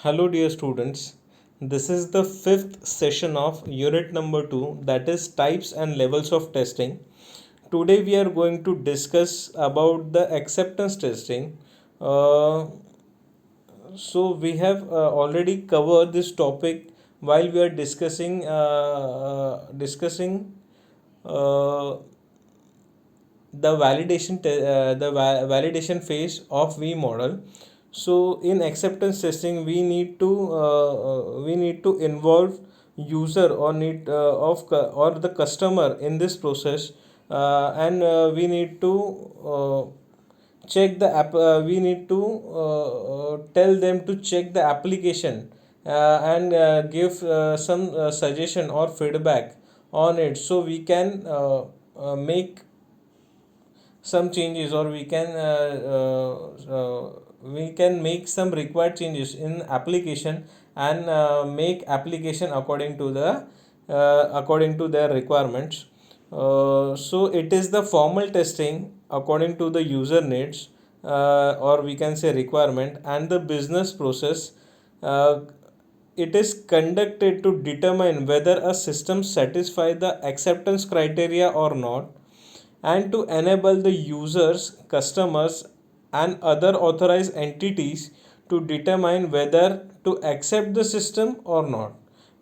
Hello, dear students. This is the fifth session of unit number 2, that is types and levels of testing. Today, we are going to discuss about the acceptance testing. Uh, we have already covered this topic while we are discussing uh, the validation phase of V model. So in acceptance testing, we need to involve user or need or the customer in this process, and we need to check the app. We need to tell them to check the application, and give some suggestion or feedback on it, so we can make some changes, or we can make some required changes in application, and make application according to their requirements. So it is the formal testing according to the user needs, or we can say requirement, and the business process. uh, it is conducted to determine whether a system satisfies the acceptance criteria or not, and to enable the users, customers, and other authorized entities to determine whether to accept the system or not.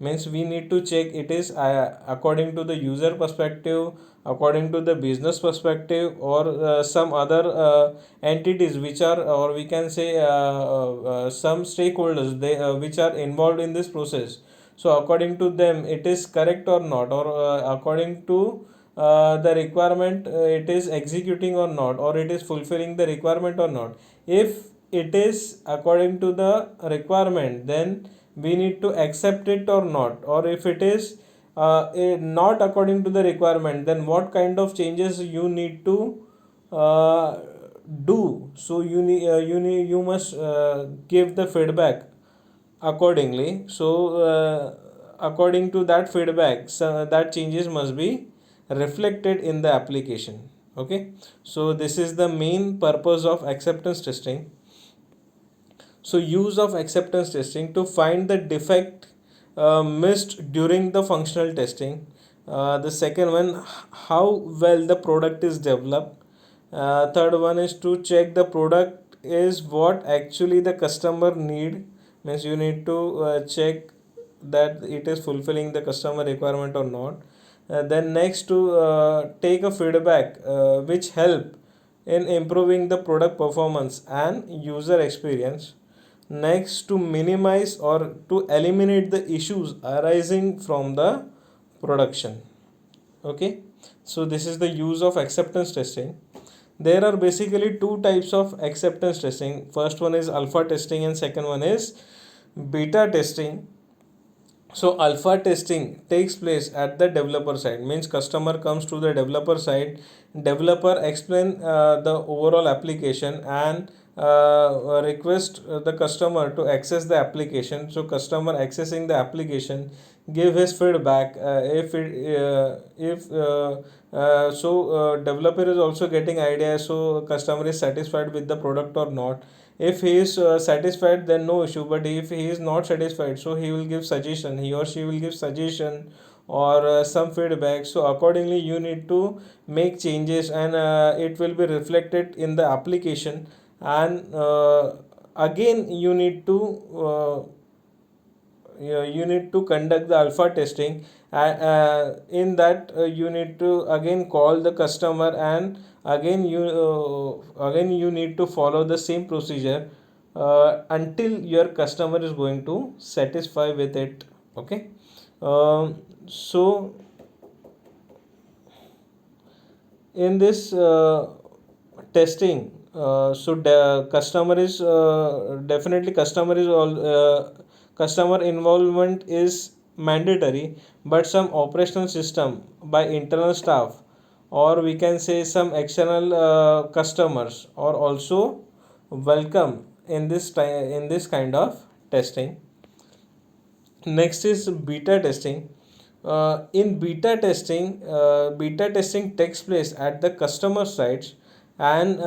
Means we need to check it is according to the user perspective, according to the business perspective, or some other entities which are, or we can say some stakeholders which are involved in this process. So according to them it is correct or not, or according to the requirement, it is executing or not, or it is fulfilling the requirement or not. If it is according to the requirement, then we need to accept it or not, or if it is not according to the requirement, then what kind of changes you need to uh, do. So you must give the feedback accordingly. So according to that feedback, so that changes must be reflected in the application. Okay, so this is the main purpose of acceptance testing. So use of acceptance testing to find the defect missed during the functional testing. The second one, how well the product is developed. Third one is to check the product is what actually the customer need. Means you need to check that it is fulfilling the customer requirement or not. Then next, to take a feedback which help in improving the product performance and user experience. Next, to minimize or to eliminate the issues arising from the production. Okay, so this is the use of acceptance testing. There are basically two types of acceptance testing. First one is alpha testing, and second one is beta testing. So alpha testing takes place at the developer side. Means customer comes to the developer side, developer explain the overall application, and request the customer to access the application. So customer accessing the application give his feedback. If so Developer is also getting idea, so customer is satisfied with the product or not. If he is satisfied, then no issue, but if he is not satisfied, so he will give suggestion, he or she will give suggestion, or some feedback. So accordingly you need to make changes, and it will be reflected in the application. And again you need to you need to conduct the alpha testing. In that you need to again call the customer, and again you need to follow the same procedure until your customer is going to satisfy with it. Okay. So in this testing, customer is definitely customer involvement is mandatory, but some operational system by internal staff, or we can say some external customers, are also welcome in this kind of testing. Next is beta testing. In beta testing takes place at the customer sites, and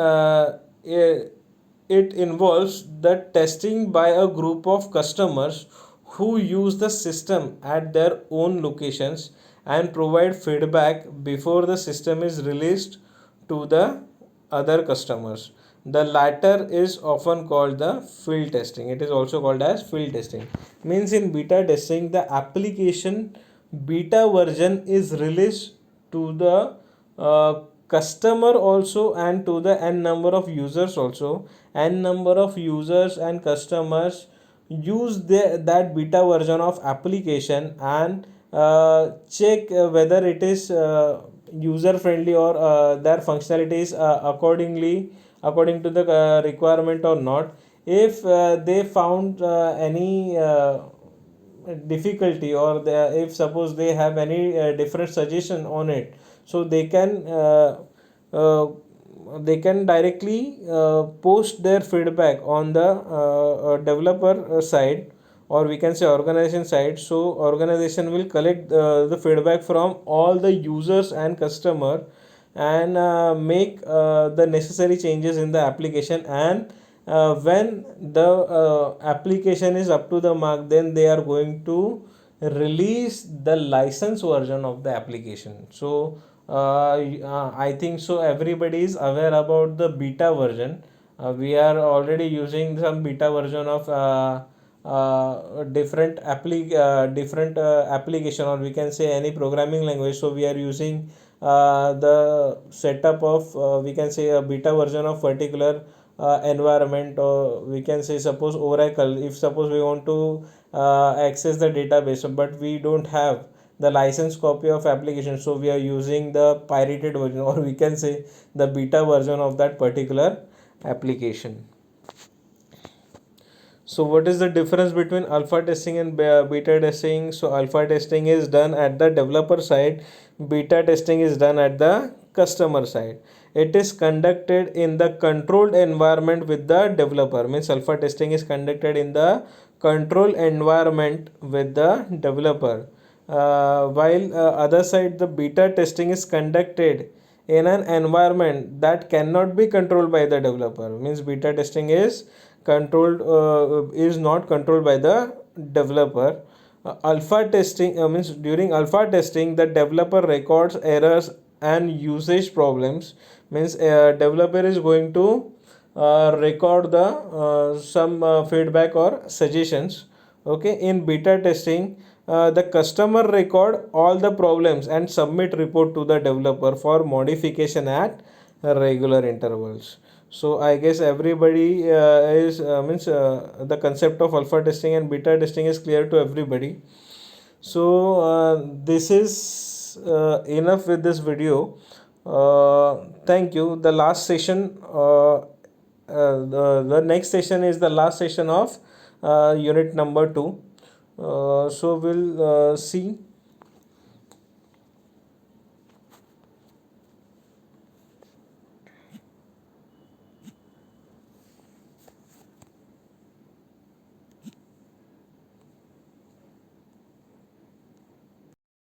it involves the testing by a group of customers who use the system at their own locations and provide feedback before the system is released to the other customers. The latter is often called the field testing. It is also called as field testing. Means in beta testing, the application beta version is released to the customer also and to the n number of users also. N number of users and customers use that beta version of application and check whether it is user friendly or their functionalities according to the requirement or not. If they found any difficulty, or if suppose they have any different suggestion on it, so uh, they can directly post their feedback on the developer side, or we can say organization side. So organization will collect the feedback from all the users and customer, and make the necessary changes in the application. And when the application is up to the mark, then they are going to release the license version of the application. So I think so everybody is aware about the beta version. We are already using some beta version of different application, or we can say any programming language. So we are using the setup of we can say a beta version of particular environment, or we can say suppose Oracle. If suppose we want to access the database, but we don't have the license copy of application, so we are using the pirated version, or we can say the beta version of that particular application. So what is the difference between alpha testing and beta testing? So alpha testing is done at the developer side, beta testing is done at the customer side. It is conducted in the controlled environment with the developer. Means alpha testing is conducted in the control environment with the developer, while other side the beta testing is conducted in an environment that cannot be controlled by the developer. Means beta testing is not controlled by the developer. Alpha testing means during alpha testing the developer records errors and usage problems. Means developer is going to record the some feedback or suggestions. Okay, in beta testing the customer record all the problems and submit report to the developer for modification at regular intervals. So I guess everybody is means the concept of alpha testing and beta testing is clear to everybody. So this is enough with this video. Thank you. The last session the next session is the last session of unit number 2. So we'll see